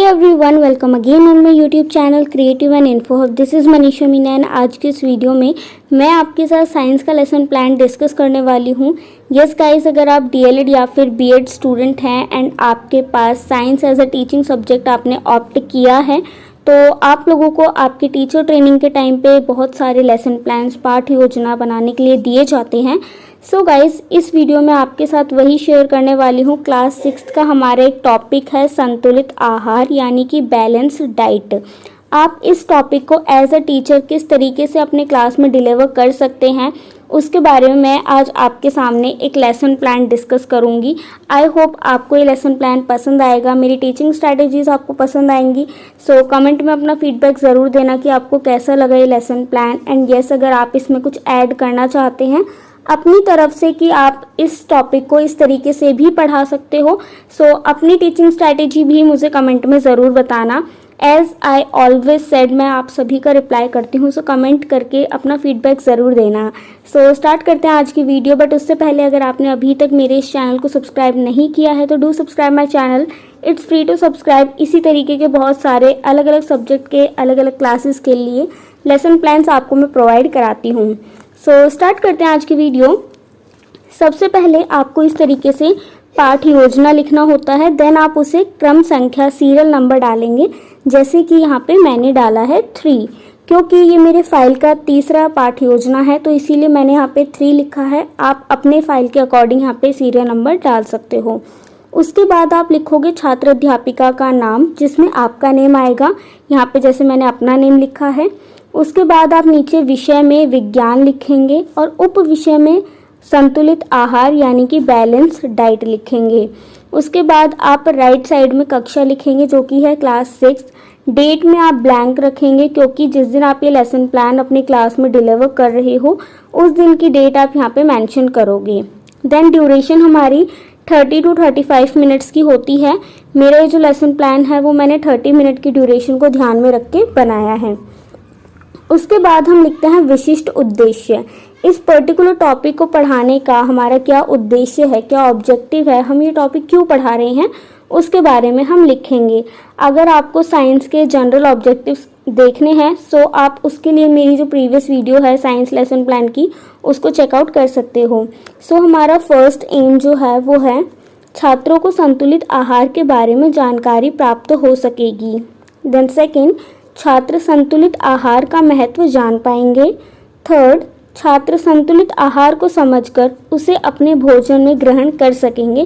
Everyone, welcome again on my YouTube channel creative and info hub. This is Manisha Meena and आज के इस video में मैं आपके साथ साइंस का लेसन प्लान डिस्कस करने वाली हूँ। यस गाइस, अगर आप डीएलएड या फिर बीएड स्टूडेंट हैं एंड आपके पास science as a teaching subject आपने ऑप्ट किया है तो आप लोगों को आपकी टीचर ट्रेनिंग के टाइम पे बहुत सारे लेसन प्लान्स पाठ्य योजना बनाने के लिए दिए जाते हैं। सो गाइस, इस वीडियो में आपके साथ वही शेयर करने वाली हूँ। क्लास 6 का हमारा एक टॉपिक है संतुलित आहार यानी कि बैलेंस डाइट। आप इस टॉपिक को एज अ टीचर किस तरीके से अपने क्लास में डिलीवर कर सकते हैं उसके बारे में मैं आज आपके सामने एक लेसन प्लान डिस्कस करूंगी। आई होप आपको ये लेसन प्लान पसंद आएगा, मेरी टीचिंग स्ट्रैटेजीज आपको पसंद आएंगी। सो कमेंट में अपना फीडबैक ज़रूर देना कि आपको कैसा लगा ये लेसन प्लान। एंड यस, अगर आप इसमें कुछ ऐड करना चाहते हैं अपनी तरफ से कि आप इस टॉपिक को इस तरीके से भी पढ़ा सकते हो, सो अपनी टीचिंग स्ट्रैटेजी भी मुझे कमेंट में ज़रूर बताना। एज आई ऑलवेज सेड, मैं आप सभी का रिप्लाई करती हूँ, सो कमेंट करके अपना फीडबैक ज़रूर देना। सो स्टार्ट करते हैं आज की वीडियो। बट उससे पहले अगर आपने अभी तक मेरे इस चैनल को सब्सक्राइब नहीं किया है तो do subscribe my channel, it's free to subscribe. इसी तरीके के बहुत सारे अलग अलग सब्जेक्ट के अलग अलग क्लासेस के लिए लेसन प्लान्स आपको मैं प्रोवाइड कराती हूँ। सो स्टार्ट करते हैं आज की वीडियो। सबसे पहले आपको इस तरीके से पाठ योजना लिखना होता है, देन आप उसे क्रम संख्या सीरियल नंबर डालेंगे। जैसे कि यहाँ पे मैंने डाला है 3, क्योंकि ये मेरे फाइल का तीसरा पाठ योजना है तो इसीलिए मैंने यहाँ पे 3 लिखा है। आप अपने फाइल के अकॉर्डिंग यहाँ पे सीरियल नंबर डाल सकते हो। उसके बाद आप लिखोगे छात्र अध्यापिका का नाम जिसमें आपका नेम आएगा, यहाँ पे जैसे मैंने अपना नेम लिखा है। उसके बाद आप नीचे विषय में विज्ञान लिखेंगे और उप विषय में संतुलित आहार यानी कि बैलेंस डाइट लिखेंगे। उसके बाद आप राइट साइड में कक्षा लिखेंगे जो कि है क्लास 6। डेट में आप ब्लैंक रखेंगे क्योंकि जिस दिन आप ये लेसन प्लान अपनी क्लास में डिलीवर कर रहे हो उस दिन की डेट आप यहाँ पे मेंशन करोगे। देन ड्यूरेशन हमारी 30 to 35 मिनट्स की होती है। मेरा ये जो लेसन प्लान है वो मैंने 30 मिनट की ड्यूरेशन को ध्यान में रख के बनाया है। उसके बाद हम लिखते हैं विशिष्ट उद्देश्य। इस पर्टिकुलर टॉपिक को पढ़ाने का हमारा क्या उद्देश्य है, क्या ऑब्जेक्टिव है, हम ये टॉपिक क्यों पढ़ा रहे हैं उसके बारे में हम लिखेंगे। अगर आपको साइंस के जनरल ऑब्जेक्टिव्स देखने हैं सो आप उसके लिए मेरी जो प्रीवियस वीडियो है साइंस लेसन प्लान की उसको चेकआउट कर सकते हो। सो हमारा फर्स्ट एम जो है वो है छात्रों को संतुलित आहार के बारे में जानकारी प्राप्त हो सकेगी। देन सेकेंड, छात्र संतुलित आहार का महत्व जान पाएंगे। थर्ड, छात्र संतुलित आहार को समझकर उसे अपने भोजन में ग्रहण कर सकेंगे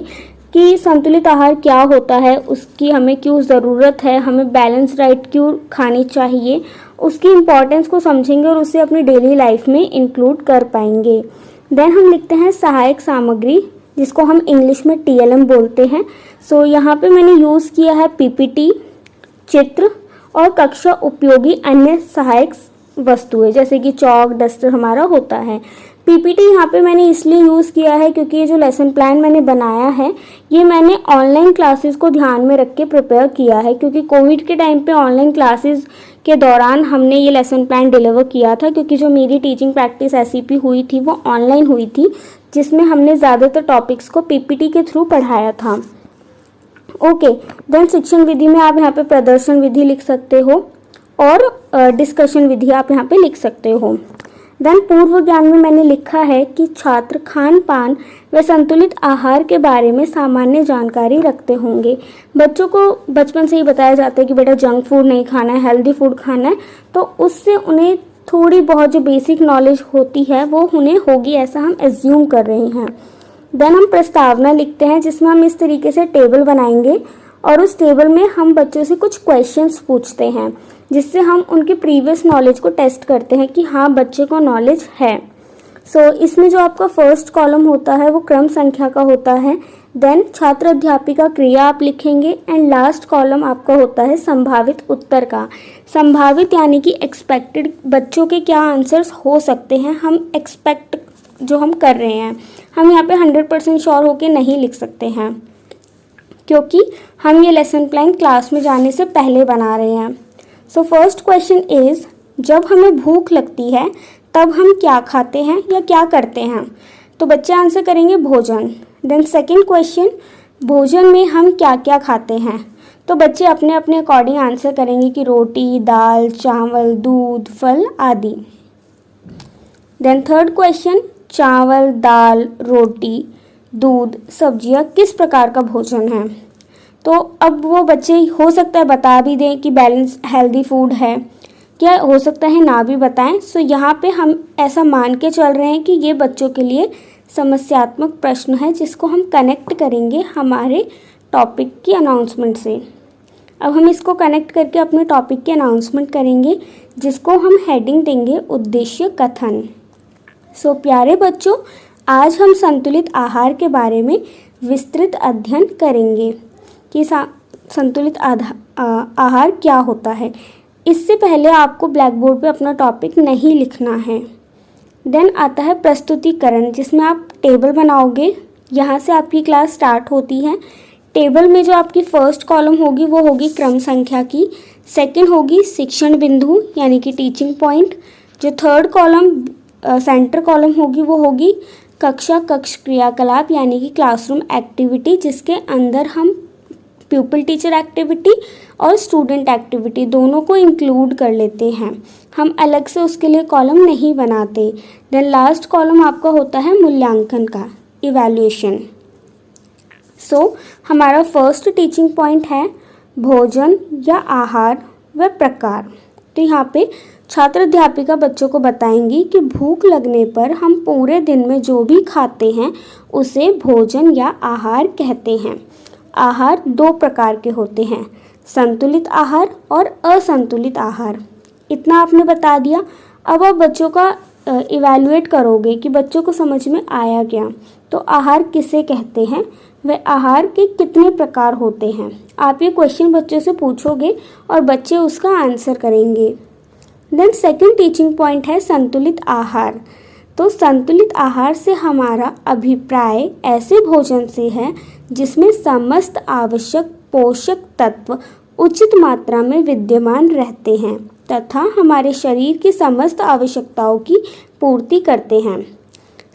कि संतुलित आहार क्या होता है, उसकी हमें क्यों ज़रूरत है, हमें बैलेंस डाइट क्यों खानी चाहिए, उसकी इम्पोर्टेंस को समझेंगे और उसे अपनी डेली लाइफ में इंक्लूड कर पाएंगे। देन हम लिखते हैं सहायक सामग्री जिसको हम इंग्लिश में TLM बोलते हैं। सो यहाँ पे मैंने यूज़ किया है PPT, चित्र और कक्षा उपयोगी अन्य सहायक वस्तुएं जैसे कि चौक, डस्टर हमारा होता है। PPT यहाँ पे मैंने इसलिए यूज़ किया है क्योंकि ये जो लेसन प्लान मैंने बनाया है ये मैंने ऑनलाइन क्लासेस को ध्यान में रख के प्रिपेयर किया है, क्योंकि कोविड के टाइम पे ऑनलाइन क्लासेस के दौरान हमने ये लेसन प्लान डिलीवर किया था, क्योंकि जो मेरी टीचिंग प्रैक्टिस SEP हुई थी वो ऑनलाइन हुई थी जिसमें हमने ज़्यादातर टॉपिक्स को PPT के थ्रू पढ़ाया था। ओके, देन शिक्षण विधि में आप यहाँ पे प्रदर्शन विधि लिख सकते हो और डिस्कशन विधि आप यहाँ पे लिख सकते हो। देन पूर्व ज्ञान में मैंने लिखा है कि छात्र खान पान व संतुलित आहार के बारे में सामान्य जानकारी रखते होंगे। बच्चों को बचपन से ही बताया जाता है कि बेटा जंक फूड नहीं खाना है, हेल्दी फूड खाना है, तो उससे उन्हें थोड़ी बहुत जो बेसिक नॉलेज होती है वो उन्हें होगी, ऐसा हम एज्यूम कर रहे हैं। देन हम प्रस्तावना लिखते हैं जिसमें हम इस तरीके से टेबल बनाएंगे और उस टेबल में हम बच्चों से कुछ क्वेश्चंस पूछते हैं जिससे हम उनके प्रीवियस नॉलेज को टेस्ट करते हैं कि हाँ बच्चे को नॉलेज है। सो इसमें जो आपका फर्स्ट कॉलम होता है वो क्रम संख्या का होता है। देन छात्र अध्यापिका क्रिया आप लिखेंगे एंड लास्ट कॉलम आपका होता है संभावित उत्तर का। संभावित यानी कि एक्सपेक्टेड, बच्चों के क्या आंसर्स हो सकते हैं, हम एक्सपेक्ट जो हम कर रहे हैं, हम यहाँ पे 100% श्योर होके नहीं लिख सकते हैं क्योंकि हम ये लेसन प्लान क्लास में जाने से पहले बना रहे हैं। सो फर्स्ट क्वेश्चन इज, जब हमें भूख लगती है तब हम क्या खाते हैं या क्या करते हैं, तो बच्चे आंसर करेंगे भोजन। देन सेकंड क्वेश्चन, भोजन में हम क्या क्या खाते हैं, तो बच्चे अपने अपने अकॉर्डिंग आंसर करेंगे कि रोटी, दाल, चावल, दूध, फल आदि। देन थर्ड क्वेश्चन, चावल, दाल, रोटी, दूध, सब्जियां किस प्रकार का भोजन है? तो अब वो बच्चे हो सकता है बता भी दें कि बैलेंस हेल्दी फूड है, क्या हो सकता है ना भी बताएं। सो यहाँ पे हम ऐसा मान के चल रहे हैं कि ये बच्चों के लिए समस्यात्मक प्रश्न है, जिसको हम कनेक्ट करेंगे हमारे टॉपिक की अनाउंसमेंट से। अब हम इसको कनेक्ट करके अपने टॉपिक की अनाउंसमेंट करेंगे, जिसको हम हेडिंग देंगे उद्देश्य कथन। सो प्यारे बच्चों, आज हम संतुलित आहार के बारे में विस्तृत अध्ययन करेंगे कि संतुलित आहार क्या होता है। इससे पहले आपको ब्लैक बोर्ड पे अपना टॉपिक नहीं लिखना है। देन आता है प्रस्तुतिकरण, जिसमें आप टेबल बनाओगे। यहाँ से आपकी क्लास स्टार्ट होती है। टेबल में जो आपकी फर्स्ट कॉलम होगी वो होगी क्रम संख्या की, सेकंड होगी शिक्षण बिंदु यानी कि टीचिंग पॉइंट, जो थर्ड कॉलम सेंटर कॉलम होगी वो होगी कक्ष क्रियाकलाप यानी कि क्लासरूम एक्टिविटी, जिसके अंदर हम प्यूपिल टीचर एक्टिविटी और स्टूडेंट एक्टिविटी दोनों को इंक्लूड कर लेते हैं। हम अलग से उसके लिए कॉलम नहीं बनाते। देन लास्ट कॉलम आपका होता है मूल्यांकन का, इवैल्यूएशन। सो हमारा फर्स्ट टीचिंग पॉइंट है भोजन या आहार व प्रकार। तो यहाँ पे छात्र अध्यापिका बच्चों को बताएंगी कि भूख लगने पर हम पूरे दिन में जो भी खाते हैं उसे भोजन या आहार कहते हैं। आहार दो प्रकार के होते हैं, संतुलित आहार और असंतुलित आहार। इतना आपने बता दिया। अब आप बच्चों का इवैल्यूएट करोगे कि बच्चों को समझ में आया क्या। तो आहार किसे कहते हैं, वे आहार के कितने प्रकार होते हैं। आप ये क्वेश्चन बच्चों से पूछोगे और बच्चे उसका आंसर करेंगे। देन सेकंड टीचिंग पॉइंट है संतुलित आहार। तो संतुलित आहार से हमारा अभिप्राय ऐसे भोजन से है जिसमें समस्त आवश्यक पोषक तत्व उचित मात्रा में विद्यमान रहते हैं तथा हमारे शरीर की समस्त आवश्यकताओं की पूर्ति करते हैं।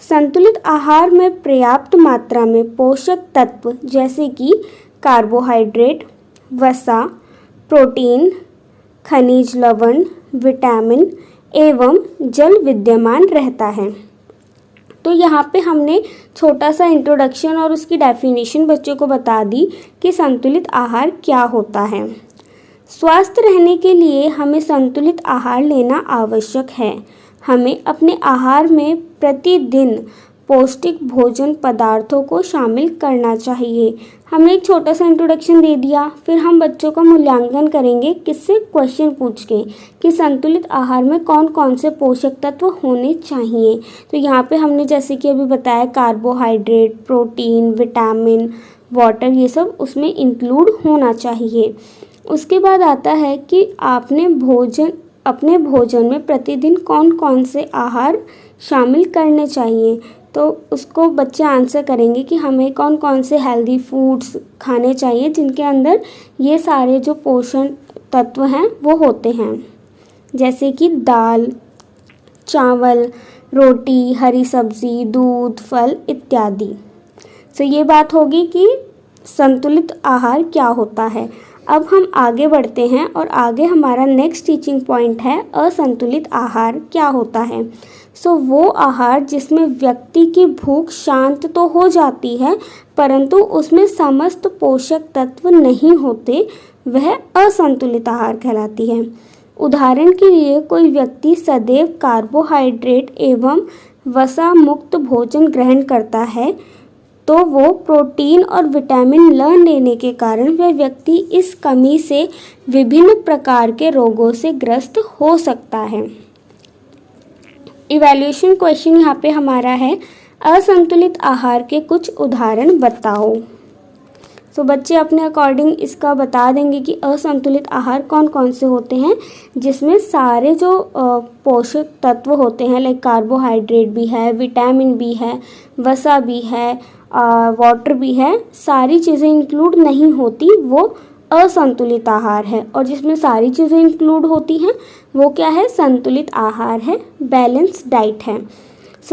संतुलित आहार में पर्याप्त मात्रा में पोषक तत्व जैसे कि कार्बोहाइड्रेट, वसा, प्रोटीन, खनिज लवण, विटामिन एवं जल विद्यमान रहता है। तो यहाँ पे हमने छोटा सा इंट्रोडक्शन और उसकी डेफिनेशन बच्चों को बता दी कि संतुलित आहार क्या होता है। स्वस्थ रहने के लिए हमें संतुलित आहार लेना आवश्यक है। हमें अपने आहार में प्रतिदिन पौष्टिक भोजन पदार्थों को शामिल करना चाहिए। हमने एक छोटा सा इंट्रोडक्शन दे दिया, फिर हम बच्चों का मूल्यांकन करेंगे किससे, क्वेश्चन पूछ के कि संतुलित आहार में कौन कौन से पोषक तत्व होने चाहिए। तो यहाँ पे हमने जैसे कि अभी बताया कार्बोहाइड्रेट, प्रोटीन, विटामिन, वाटर, ये सब उसमें इंक्लूड होना चाहिए। उसके बाद आता है कि अपने भोजन में प्रतिदिन कौन कौन से आहार शामिल करने चाहिए। तो उसको बच्चे आंसर करेंगे कि हमें कौन कौन से हेल्दी फूड्स खाने चाहिए जिनके अंदर ये सारे जो पोषण तत्व हैं वो होते हैं, जैसे कि दाल, चावल, रोटी, हरी सब्जी, दूध, फल इत्यादि। तो ये बात होगी कि संतुलित आहार क्या होता है। अब हम आगे बढ़ते हैं और आगे हमारा नेक्स्ट टीचिंग पॉइंट है असंतुलित आहार क्या होता है। वो आहार जिसमें व्यक्ति की भूख शांत तो हो जाती है परंतु उसमें समस्त पोषक तत्व नहीं होते, वह असंतुलित आहार कहलाती है। उदाहरण के लिए कोई व्यक्ति सदैव कार्बोहाइड्रेट एवं वसा मुक्त भोजन ग्रहण करता है तो वो प्रोटीन और विटामिन न लेने के कारण वह व्यक्ति इस कमी से विभिन्न प्रकार के रोगों से ग्रस्त हो सकता है। इवैल्यूएशन क्वेश्चन यहाँ पे हमारा है असंतुलित आहार के कुछ उदाहरण बताओ। बच्चे अपने अकॉर्डिंग इसका बता देंगे कि असंतुलित आहार कौन कौन से होते हैं जिसमें सारे जो पोषक तत्व होते हैं लाइक कार्बोहाइड्रेट भी है, विटामिन भी है, वसा भी है, वाटर भी है, सारी चीज़ें इंक्लूड नहीं होती, वो असंतुलित आहार है। और जिसमें सारी चीज़ें इंक्लूड होती हैं वो क्या है, संतुलित आहार है, बैलेंस डाइट है।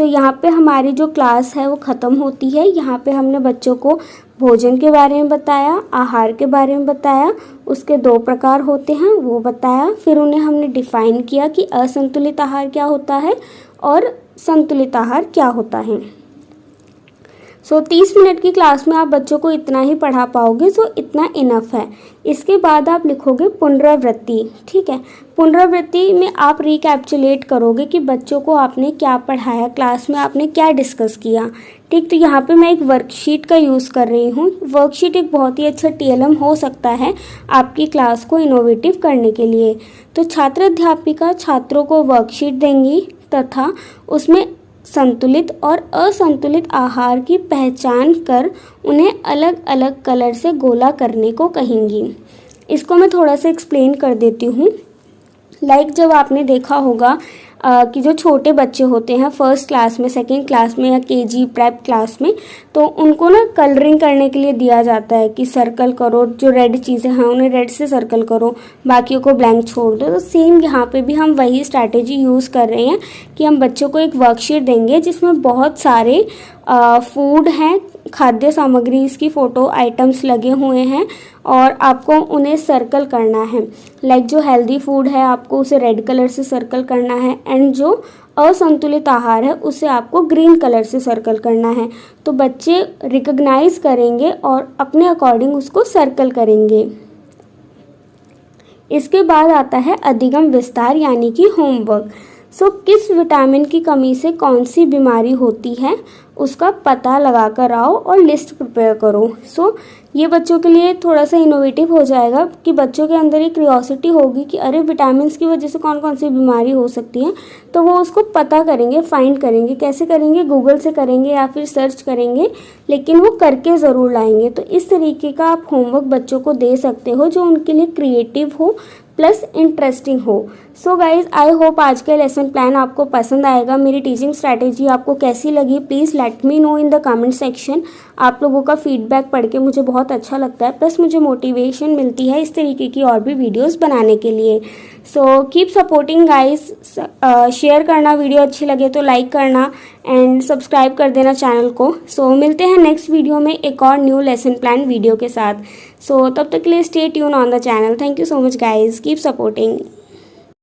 यहाँ पे हमारी जो क्लास है वो ख़त्म होती है। यहाँ पे हमने बच्चों को भोजन के बारे में बताया, आहार के बारे में बताया, उसके 2 प्रकार होते हैं वो बताया। फिर उन्हें हमने डिफ़ाइन किया कि असंतुलित आहार क्या होता है और संतुलित आहार क्या होता है। 30 मिनट की क्लास में आप बच्चों को इतना ही पढ़ा पाओगे, इतना इनफ है। इसके बाद आप लिखोगे पुनरावृत्ति, ठीक है। पुनरावृत्ति में आप रिकैप्चुलेट करोगे कि बच्चों को आपने क्या पढ़ाया, क्लास में आपने क्या डिस्कस किया, ठीक। तो यहाँ पे मैं एक वर्कशीट का यूज़ कर रही हूँ। वर्कशीट एक बहुत ही अच्छा TLM हो सकता है आपकी क्लास को इनोवेटिव करने के लिए। तो छात्र अध्यापिका छात्रों को वर्कशीट देंगी तथा उसमें संतुलित और असंतुलित आहार की पहचान कर उन्हें अलग अलग कलर से गोला करने को कहेंगी। इसको मैं थोड़ा सा एक्सप्लेन कर देती हूँ। जब आपने देखा होगा कि जो छोटे बच्चे होते हैं फर्स्ट क्लास में, सेकंड क्लास में या KG प्रेप क्लास में, तो उनको ना कलरिंग करने के लिए दिया जाता है कि सर्कल करो, जो रेड चीज़ें हैं उन्हें रेड से सर्कल करो, बाकियों को ब्लैंक छोड़ दो। तो सेम यहाँ पे भी हम वही स्ट्रैटेजी यूज़ कर रहे हैं कि हम बच्चों को एक वर्कशीट देंगे जिसमें बहुत सारे फूड हैं, खाद्य सामग्री इसकी फ़ोटो आइटम्स लगे हुए हैं और आपको उन्हें सर्कल करना है। जो हेल्दी फूड है आपको उसे रेड कलर से सर्कल करना है एंड जो असंतुलित आहार है उसे आपको ग्रीन कलर से सर्कल करना है। तो बच्चे रिकॉग्नाइज करेंगे और अपने अकॉर्डिंग उसको सर्कल करेंगे। इसके बाद आता है अधिगम विस्तार यानी कि होमवर्क। किस विटामिन की कमी से कौन सी बीमारी होती है उसका पता लगा कर आओ और लिस्ट प्रिपेयर करो। ये बच्चों के लिए थोड़ा सा इनोवेटिव हो जाएगा कि बच्चों के अंदर एक क्यूरियोसिटी होगी कि अरे विटामिन की वजह से कौन कौन सी बीमारी हो सकती है, तो वो उसको पता करेंगे, फाइंड करेंगे। कैसे करेंगे? गूगल से करेंगे या फिर सर्च करेंगे, लेकिन वो करके ज़रूर लाएंगे। तो इस तरीके का आप होमवर्क बच्चों को दे सकते हो जो उनके लिए क्रिएटिव हो प्लस इंटरेस्टिंग हो। गाइज आई होप आज का लेसन प्लान आपको पसंद आएगा। मेरी टीचिंग स्ट्रैटेजी आपको कैसी लगी please let me know in the comment section. आप लोगों का फीडबैक पढ़ के मुझे बहुत अच्छा लगता है, प्लस मुझे मोटिवेशन मिलती है इस तरीके की और भी वीडियोस बनाने के लिए। Keep supporting guys. शेयर करना, वीडियो अच्छी लगे तो लाइक करना एंड सब्सक्राइब कर देना चैनल को। मिलते हैं नेक्स्ट वीडियो में एक और न्यू लेसन प्लान वीडियो के साथ। तब तक के लिए stay tune on the channel. Thank you so much guys, keep supporting.